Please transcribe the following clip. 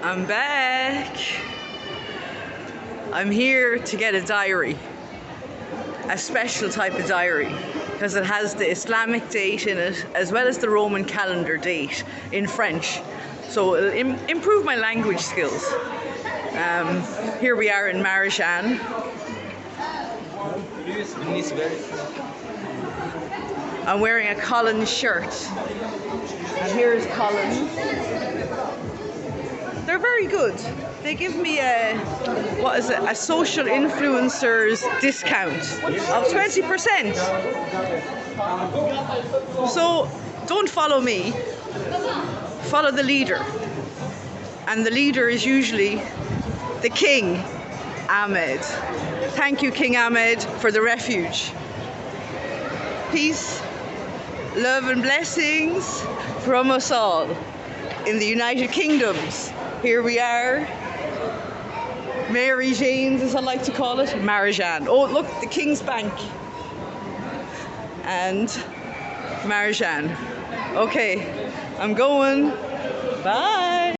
I'm back. I'm here to get a diary, a special type of diary, because it has the Islamic date in it as well as the Roman calendar date in French. So it'll improve my language skills. Here we are in Marjan. I'm wearing a Collins shirt. And here's Collins. They're very good. They give me a social influencers discount of 20%. So don't follow me, follow the leader. And the leader is usually the King Ahmed. Thank you, King Ahmed, for the refuge. Peace, love and blessings from us all in the United Kingdoms. Here we are, Mary Jane's, as I like to call it, Marjan. Oh, look, the King's Bank and Marjan. Okay, I'm going. Bye.